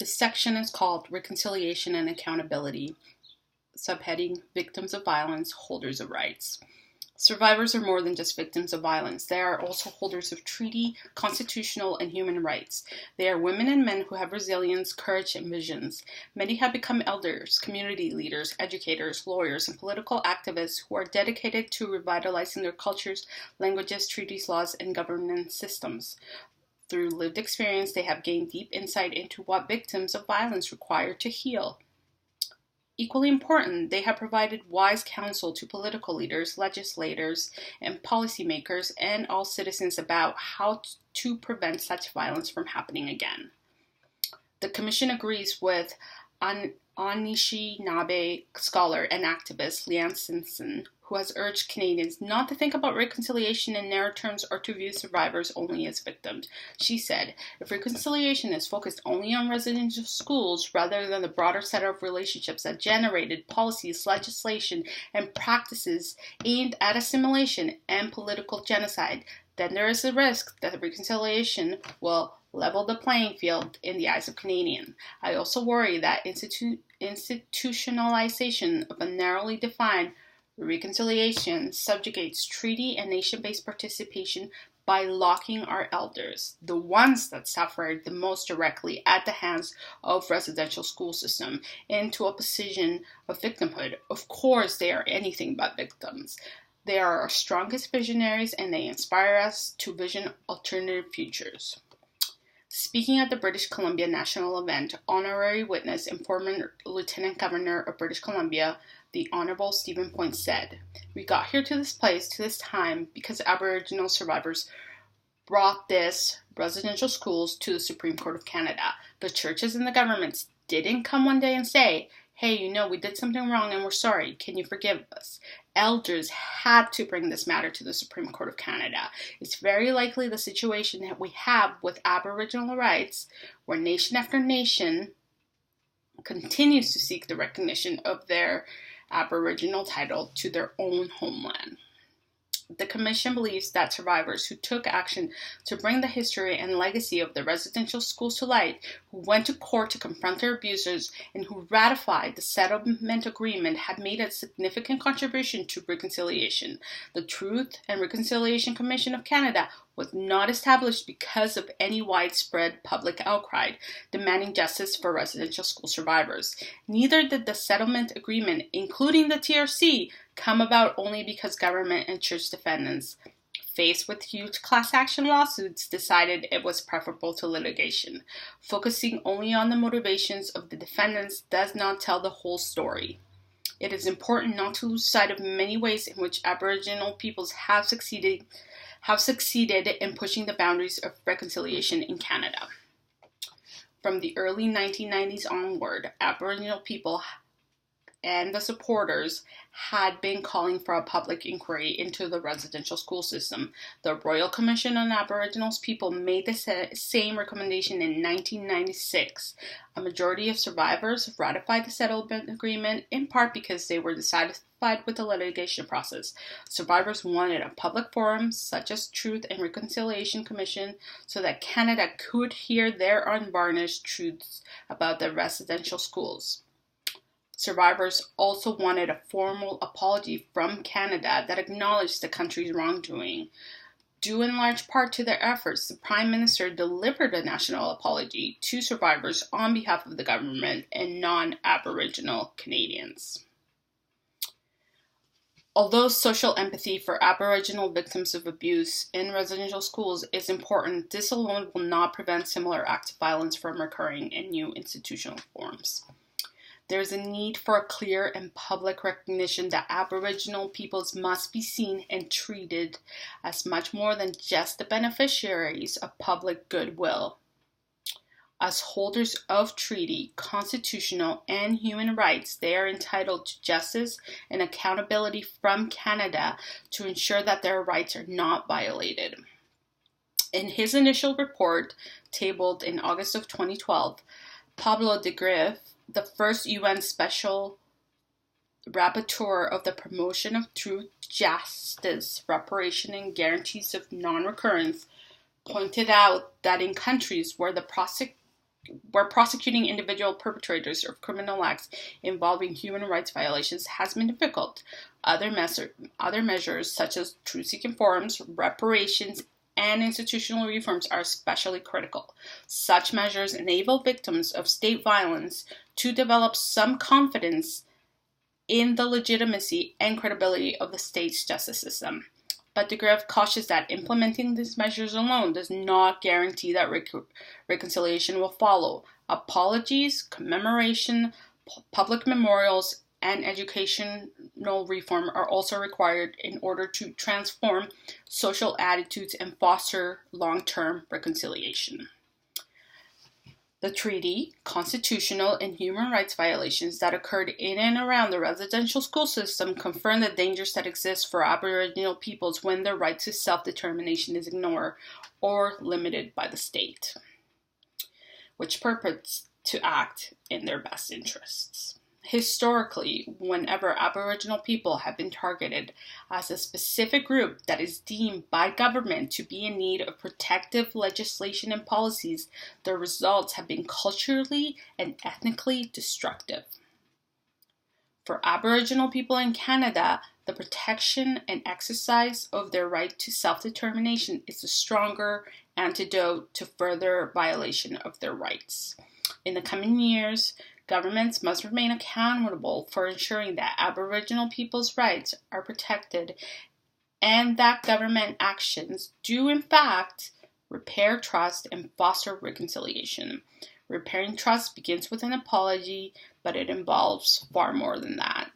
This section is called Reconciliation and Accountability, subheading Victims of Violence, Holders of Rights. Survivors are more than just victims of violence. They are also holders of treaty, constitutional, and human rights. They are women and men who have resilience, courage, and visions. Many have become elders, community leaders, educators, lawyers, and political activists who are dedicated to revitalizing their cultures, languages, treaties, laws, and governance systems. Through lived experience, they have gained deep insight into what victims of violence require to heal. Equally important, they have provided wise counsel to political leaders, legislators, and policymakers, and all citizens about how to prevent such violence from happening again. The Commission agrees with Anishinaabe scholar and activist Leanne Simpson, who has urged Canadians not to think about reconciliation in narrow terms or to view survivors only as victims. She said, if reconciliation is focused only on residential schools rather than the broader set of relationships that generated policies, legislation, and practices aimed at assimilation and political genocide, then there is a risk that reconciliation will level the playing field in the eyes of Canadians. I also worry that institutionalization of a narrowly defined reconciliation subjugates treaty and nation-based participation by locking our elders, the ones that suffered the most directly at the hands of residential school system, into a position of victimhood. Of course, they are anything but victims. They are our strongest visionaries, and they inspire us to vision alternative futures. Speaking at the British Columbia National Event, honorary witness and former Lieutenant Governor of British Columbia, the Honorable Stephen Point said, "We got here to this place, to this time, because Aboriginal survivors brought this residential schools to the Supreme Court of Canada. The churches and the governments didn't come one day and say, hey, we did something wrong and we're sorry. Can you forgive us? Elders had to bring this matter to the Supreme Court of Canada. It's very likely the situation that we have with Aboriginal rights, where nation after nation continues to seek the recognition of their Aboriginal title to their own homeland." The Commission believes that survivors who took action to bring the history and legacy of the residential schools to light, who went to court to confront their abusers, and who ratified the settlement agreement have made a significant contribution to reconciliation. The Truth and Reconciliation Commission of Canada was not established because of any widespread public outcry demanding justice for residential school survivors. Neither did the settlement agreement, including the TRC, come about only because government and church defendants, faced with huge class action lawsuits, decided it was preferable to litigation. Focusing only on the motivations of the defendants does not tell the whole story. It is important not to lose sight of many ways in which Aboriginal peoples have succeeded in pushing the boundaries of reconciliation in Canada. From the early 1990s onward, Aboriginal people and the supporters had been calling for a public inquiry into the residential school system. The Royal Commission on Aboriginal People made the same recommendation in 1996. A majority of survivors ratified the settlement agreement, in part because they were dissatisfied with the litigation process. Survivors wanted a public forum, such as Truth and Reconciliation Commission, so that Canada could hear their unvarnished truths about the residential schools. Survivors also wanted a formal apology from Canada that acknowledged the country's wrongdoing. Due in large part to their efforts, the Prime Minister delivered a national apology to survivors on behalf of the government and non-Aboriginal Canadians. Although social empathy for Aboriginal victims of abuse in residential schools is important, this alone will not prevent similar acts of violence from recurring in new institutional forms. There is a need for a clear and public recognition that Aboriginal peoples must be seen and treated as much more than just the beneficiaries of public goodwill. As holders of treaty, constitutional, and human rights, they are entitled to justice and accountability from Canada to ensure that their rights are not violated. In his initial report, tabled in August of 2012, Pablo de Griff, the first UN Special Rapporteur of the Promotion of Truth, Justice, Reparation, and Guarantees of Non-Recurrence, pointed out that in countries where the where prosecuting individual perpetrators of criminal acts involving human rights violations has been difficult. Other measures such as truth-seeking forums, reparations, and institutional reforms are especially critical. Such measures enable victims of state violence to develop some confidence in the legitimacy and credibility of the state's justice system. But de Greve cautions that implementing these measures alone does not guarantee that reconciliation will follow. Apologies, commemoration, public memorials, and educational reform are also required in order to transform social attitudes and foster long-term reconciliation. The treaty, constitutional, and human rights violations that occurred in and around the residential school system confirm the dangers that exist for Aboriginal peoples when their right to self-determination is ignored or limited by the state, which purports to act in their best interests. Historically, whenever Aboriginal people have been targeted as a specific group that is deemed by government to be in need of protective legislation and policies, the results have been culturally and ethnically destructive. For Aboriginal people in Canada, the protection and exercise of their right to self-determination is a stronger antidote to further violation of their rights. In the coming years, governments must remain accountable for ensuring that Aboriginal people's rights are protected and that government actions do, in fact, repair trust and foster reconciliation. Repairing trust begins with an apology, but it involves far more than that.